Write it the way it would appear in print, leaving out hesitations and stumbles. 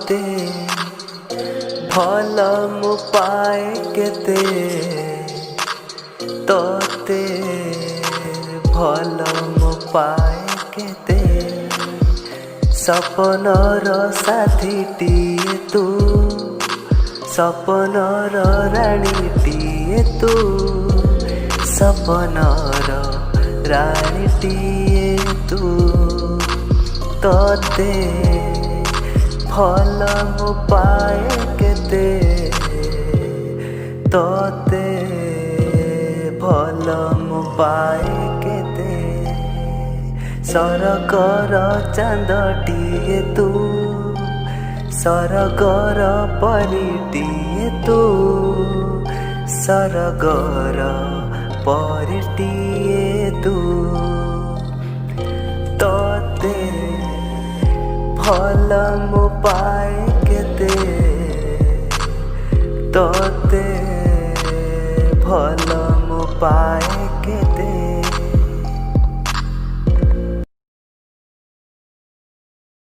तोते भल मु पाए केते तोते भल मु पाए केते सपनर साथीटीए तू सपनर राणीटीए तू सपनर राणीटीए तू तोते भल मु पाए केते तोते भल मु पाए केते सरगर चांदटीए तू सरगर परिटीए तू सरगर परिटीए तू तोते भल मु पाए केते तोते भल मु पाए